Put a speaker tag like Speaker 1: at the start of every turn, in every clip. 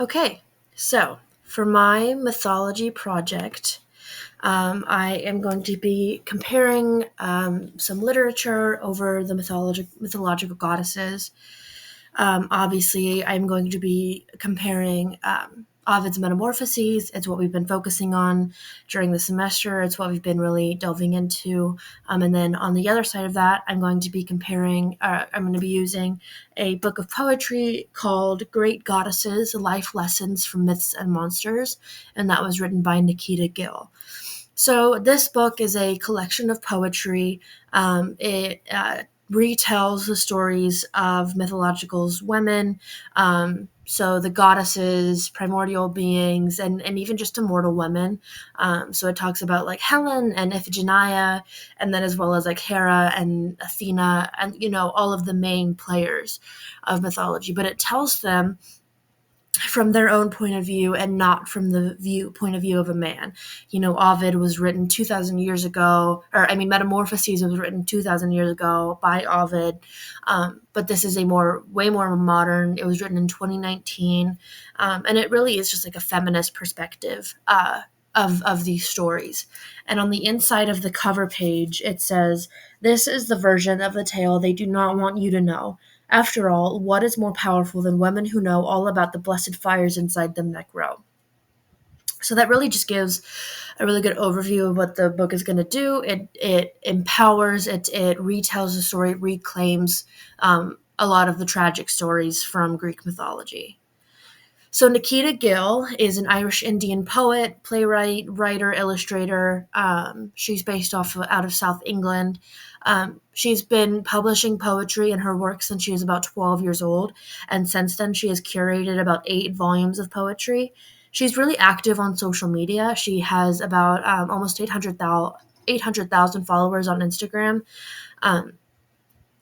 Speaker 1: Okay, so for my mythology project, I am going to be comparing some literature over the mythological goddesses. Obviously, I'm going to be comparing Ovid's Metamorphoses. It's what we've been focusing on during the semester. It's what we've been really delving into. And then on the other side of that, I'm going to be using a book of poetry called Great Goddesses Life Lessons from Myths and Monsters. And that was written by Nikita Gill. So this book is a collection of poetry. It retells the stories of mythological women, so the goddesses, primordial beings, and even just immortal women. So it talks about like Helen and Iphigenia, and then as well as like Hera and Athena, and all of the main players of mythology. But it tells them from their own point of view and not from the point of view of a man. Ovid was written 2,000 years ago, Metamorphoses was written 2,000 years ago by Ovid, but this is way more modern. It was written in 2019, and it really is just like a feminist perspective of these stories. And on the inside of the cover page, it says, "This is the version of the tale they do not want you to know. After all, what is more powerful than women who know all about the blessed fires inside the neck row?" So that really just gives a really good overview of what the book is going to do. It empowers, it retells the story, it reclaims a lot of the tragic stories from Greek mythology. So Nikita Gill is an Irish Indian poet, playwright, writer, illustrator. She's based out of South England. She's been publishing poetry in her work since she was about 12 years old, and since then she has curated about 8 volumes of poetry. She's really active on social media. She has about almost 800,000 followers on Instagram. Um,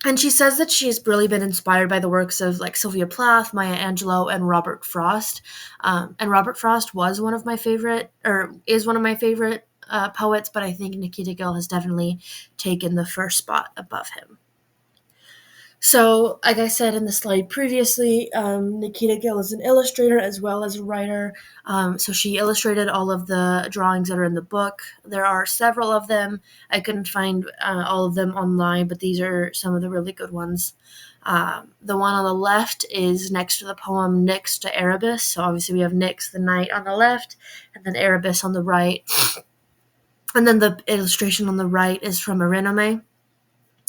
Speaker 1: and she says that she's really been inspired by the works of like Sylvia Plath, Maya Angelou, and Robert Frost. And Robert Frost was one of my favorite, or is one of my favorite poets, but I think Nikita Gill has definitely taken the first spot above him. So, like I said in the slide previously, Nikita Gill is an illustrator as well as a writer. So she illustrated all of the drawings that are in the book. There are several of them. I couldn't find all of them online, but these are some of the really good ones. The one on the left is next to the poem Nyx to Erebus. So obviously we have Nyx, the knight, on the left, and then Erebus on the right. And then the illustration on the right is from Erinome,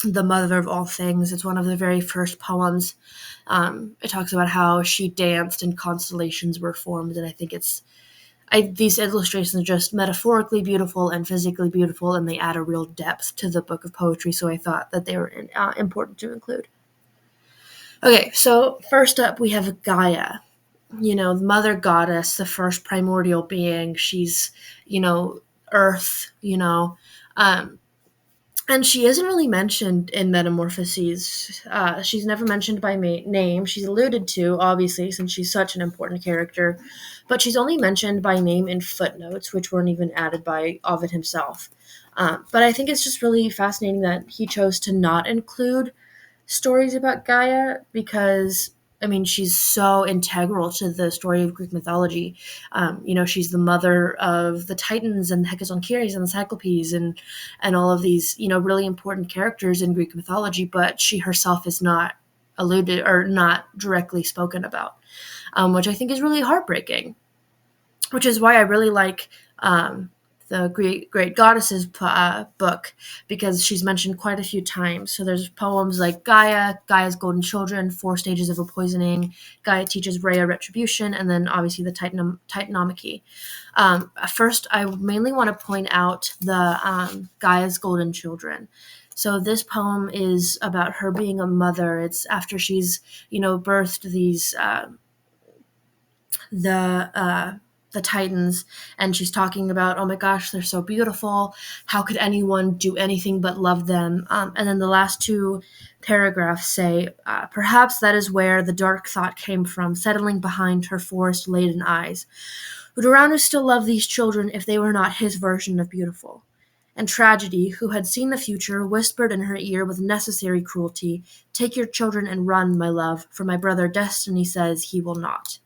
Speaker 1: the mother of all things. It's one of the very first poems. It talks about how she danced and constellations were formed, and I think these illustrations are just metaphorically beautiful and physically beautiful, and they add a real depth to the book of poetry, so I thought that they were important to include. Okay, so first up we have Gaia, the mother goddess, the first primordial being. She's, earth, and she isn't really mentioned in Metamorphoses. She's never mentioned by name. She's alluded to, obviously, since she's such an important character, but she's only mentioned by name in footnotes, which weren't even added by Ovid himself. But I think it's just really fascinating that he chose to not include stories about Gaia because, she's so integral to the story of Greek mythology. She's the mother of the Titans and the Hecatonkyrus and the Cyclopes and all of these, really important characters in Greek mythology, but she herself is not alluded or not directly spoken about, which I think is really heartbreaking, which is why I really like the Great Goddesses book, because she's mentioned quite a few times. So there's poems like Gaia's Golden Children, 4 Stages of a Poisoning, Gaia Teaches Rhea Retribution, and then obviously the Titanomachy. First, I mainly want to point out the Gaia's Golden Children. So this poem is about her being a mother. It's after she's, birthed these the Titans, and she's talking about, oh my gosh, they're so beautiful. How could anyone do anything but love them? And then the last 2 paragraphs say, perhaps that is where the dark thought came from, settling behind her forest-laden eyes. Would Uranus still love these children if they were not his version of beautiful? And Tragedy, who had seen the future, whispered in her ear with necessary cruelty, take your children and run, my love, for my brother Destiny says he will not.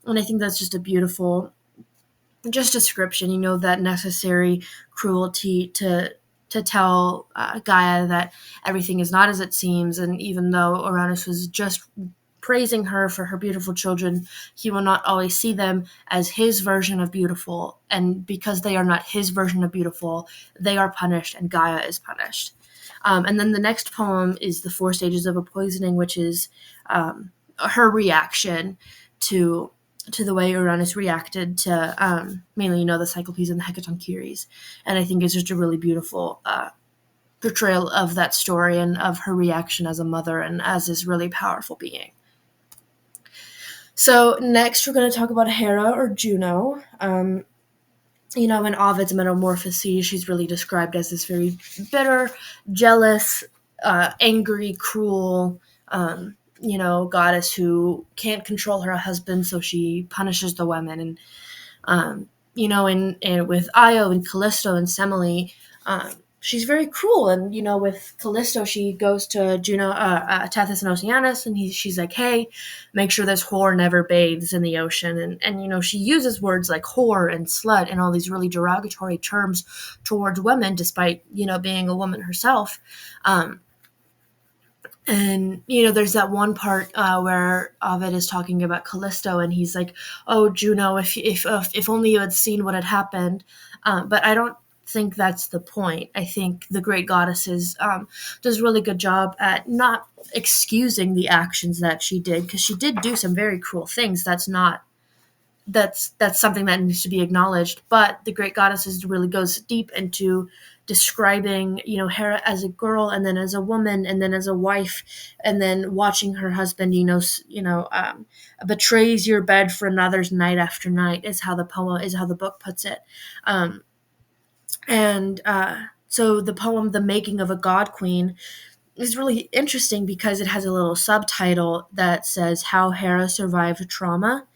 Speaker 1: And I think that's just a beautiful just description, that necessary cruelty to tell Gaia that everything is not as it seems, and even though Uranus was just praising her for her beautiful children, he will not always see them as his version of beautiful, and because they are not his version of beautiful, they are punished and Gaia is punished. And then the next poem is The Four Stages of a Poisoning, which is her reaction to the way Uranus reacted to mainly, the Cyclopes and the Hecatoncheires. And I think it's just a really beautiful portrayal of that story and of her reaction as a mother and as this really powerful being. So next we're going to talk about Hera, or Juno. In Ovid's Metamorphoses, she's really described as this very bitter, jealous, angry, cruel, goddess who can't control her husband, so she punishes the women. And and with Io and Callisto and Semele, she's very cruel. And with Callisto, she goes to Juno, Tethys and Oceanus, and she's like, "Hey, make sure this whore never bathes in the ocean." And she uses words like whore and slut and all these really derogatory terms towards women, despite being a woman herself. And there's that one part where Ovid is talking about Callisto, and he's like, "Oh, Juno, if only you had seen what had happened." But I don't think that's the point. I think the great goddesses does a really good job at not excusing the actions that she did, because she did do some very cruel things. That's something that needs to be acknowledged. But the great goddesses really goes deep into describing, Hera as a girl, and then as a woman, and then as a wife, and then watching her husband, betrays your bed for another's night after night, is how the book puts it. So the poem, The Making of a God Queen, is really interesting because it has a little subtitle that says How Hera Survived Trauma.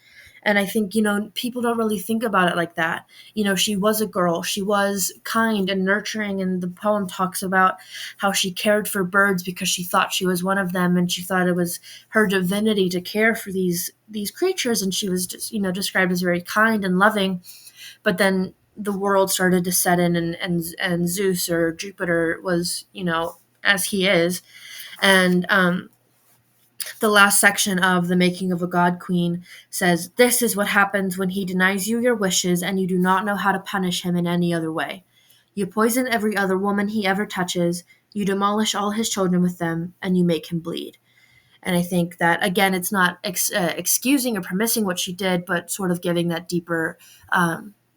Speaker 1: And I think, people don't really think about it like that. She was a girl. She was kind and nurturing. And the poem talks about how she cared for birds because she thought she was one of them. And she thought it was her divinity to care for these creatures. And she was just, described as very kind and loving. But then the world started to set in, and Zeus, or Jupiter, was, as he is. And the last section of The Making of a God Queen says, "This is what happens when he denies you your wishes and you do not know how to punish him in any other way. You poison every other woman he ever touches, you demolish all his children with them, and you make him bleed." And I think that, again, it's not excusing or permitting what she did, but sort of giving that deeper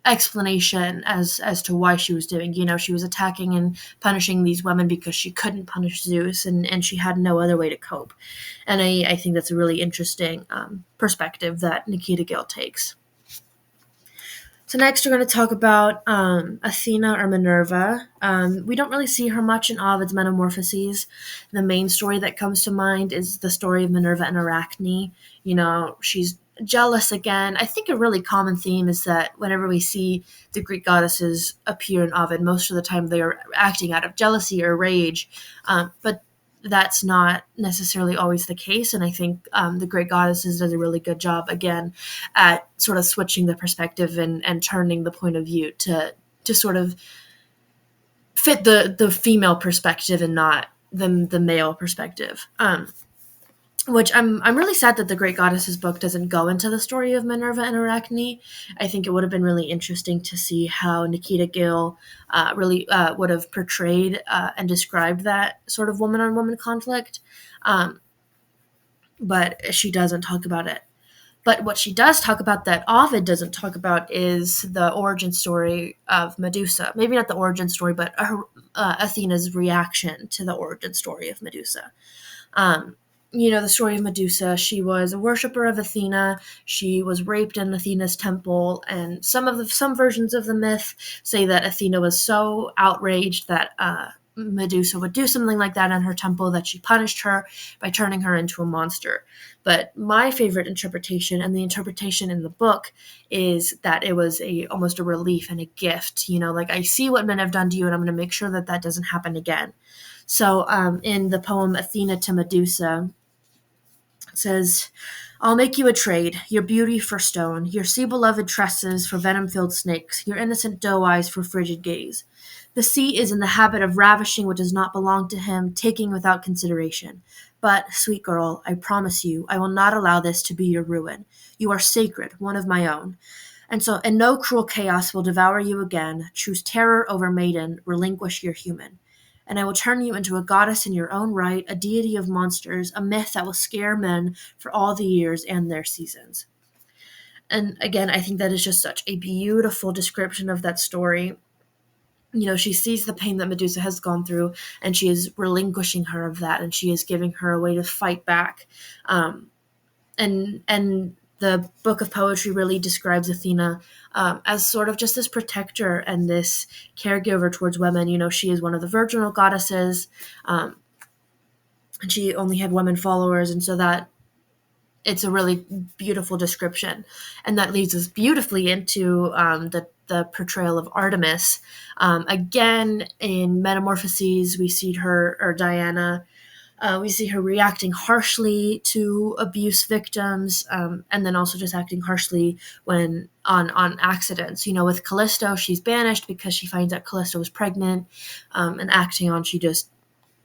Speaker 1: explanation as to why she was doing. She was attacking and punishing these women because she couldn't punish Zeus, and she had no other way to cope. And I think that's a really interesting perspective that Nikita Gill takes. So next we're going to talk about Athena, or Minerva. We don't really see her much in Ovid's Metamorphoses. The main story that comes to mind is the story of Minerva and Arachne. She's jealous again. I think a really common theme is that whenever we see the Greek goddesses appear in Ovid, most of the time they are acting out of jealousy or rage. But that's not necessarily always the case. And I think the Great Goddesses does a really good job, again, at sort of switching the perspective and turning the point of view to sort of fit the female perspective and not the male perspective. Which I'm really sad that the Great Goddesses book doesn't go into the story of Minerva and Arachne. I think it would have been really interesting to see how Nikita Gill really would have portrayed and described that sort of woman-on-woman conflict. But she doesn't talk about it. But what she does talk about that Ovid doesn't talk about is the origin story of Medusa. Maybe not the origin story, but Athena's reaction to the origin story of Medusa. The story of Medusa, she was a worshiper of Athena. She was raped in Athena's temple, and some versions of the myth say that Athena was so outraged that Medusa would do something like that in her temple, that she punished her by turning her into a monster. But my favorite interpretation, and the interpretation in the book, is that it was almost a relief and a gift. Like, I see what men have done to you, and I'm going to make sure that doesn't happen again. So in the poem Athena to Medusa, it says, I'll make you a trade, your beauty for stone, your sea-beloved tresses for venom-filled snakes, your innocent doe eyes for frigid gaze. The sea is in the habit of ravishing what does not belong to him, taking without consideration. But, sweet girl, I promise you, I will not allow this to be your ruin. You are sacred, one of my own. And no cruel chaos will devour you again. Choose terror over maiden, relinquish your human. And I will turn you into a goddess in your own right, a deity of monsters, a myth that will scare men for all the years and their seasons. And again, I think that is just such a beautiful description of that story. She sees the pain that Medusa has gone through, and she is relinquishing her of that, and she is giving her a way to fight back. And the book of poetry really describes Athena as sort of just this protector and this caregiver towards women. She is one of the virginal goddesses, and she only had women followers, and so that it's a really beautiful description. And that leads us beautifully into the portrayal of Artemis. Again, in Metamorphoses, we see her, or Diana, we see her reacting harshly to abuse victims, and then also just acting harshly when on accidents. With Callisto, she's banished because she finds out Callisto was pregnant, and Actaeon, she just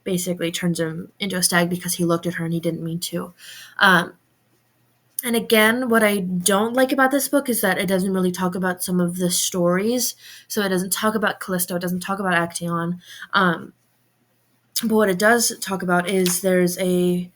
Speaker 1: basically turns him into a stag because he looked at her and he didn't mean to. And again, what I don't like about this book is that it doesn't really talk about some of the stories. So it doesn't talk about Callisto, it doesn't talk about Actaeon. But what it does talk about is there's a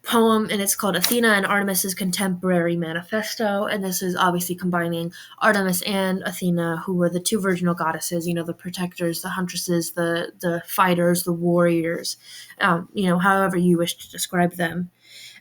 Speaker 1: poem, and it's called Athena and Artemis's Contemporary Manifesto. And this is obviously combining Artemis and Athena, who were the two virginal goddesses, the protectors, the huntresses, the fighters, the warriors, however you wish to describe them.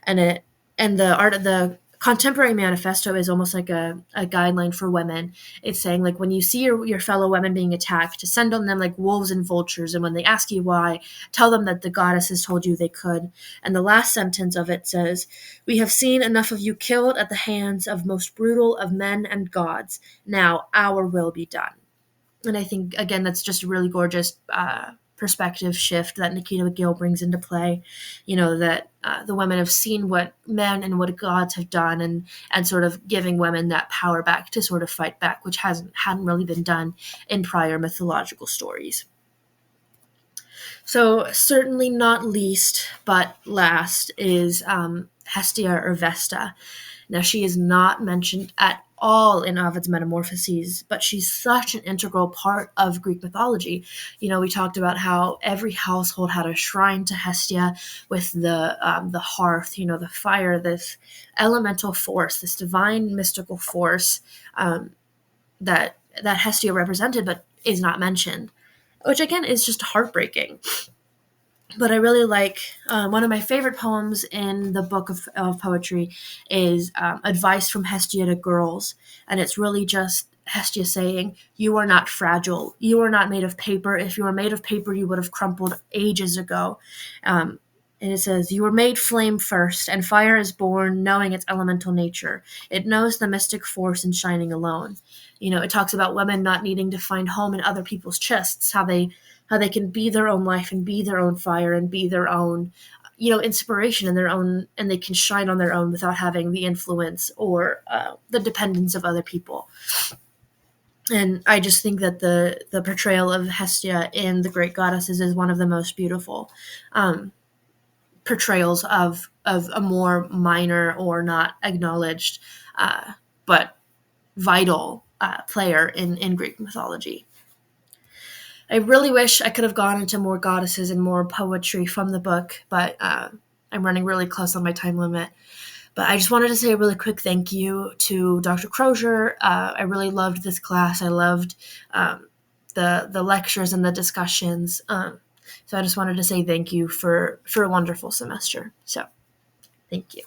Speaker 1: And the contemporary manifesto is almost like a guideline for women. It's saying, like, when you see your fellow women being attacked, to send on them like wolves and vultures, and when they ask you why, tell them that the goddesses told you they could. And the last sentence of it says, we have seen enough of you killed at the hands of most brutal of men and gods. Now our will be done. And I think, again, that's just a really gorgeous perspective shift that Nikita McGill brings into play. That the women have seen what men and what gods have done, and sort of giving women that power back to sort of fight back, which hadn't really been done in prior mythological stories. So certainly not least, but last, is Hestia or Vesta. Now, she is not mentioned at all in Ovid's Metamorphoses, but she's such an integral part of Greek mythology. We talked about how every household had a shrine to Hestia with the hearth, the fire, this elemental force, this divine mystical force that Hestia represented, but is not mentioned, which again is just heartbreaking. But I really like one of my favorite poems in the book of poetry is Advice from Hestia to Girls. And it's really just Hestia saying, you are not fragile. You are not made of paper. If you were made of paper, you would have crumpled ages ago. And it says, you were made flame first, and fire is born knowing its elemental nature. It knows the mystic force in shining alone. It talks about women not needing to find home in other people's chests, how they can be their own life and be their own fire and be their own, inspiration and their own, and they can shine on their own without having the influence or the dependence of other people. And I just think that the portrayal of Hestia in The Great Goddesses is one of the most beautiful portrayals of a more minor or not acknowledged but vital player in Greek mythology. I really wish I could have gone into more goddesses and more poetry from the book, but I'm running really close on my time limit. But I just wanted to say a really quick thank you to Dr. Crozier. I really loved this class. I loved the lectures and the discussions. So I just wanted to say thank you for a wonderful semester. So thank you.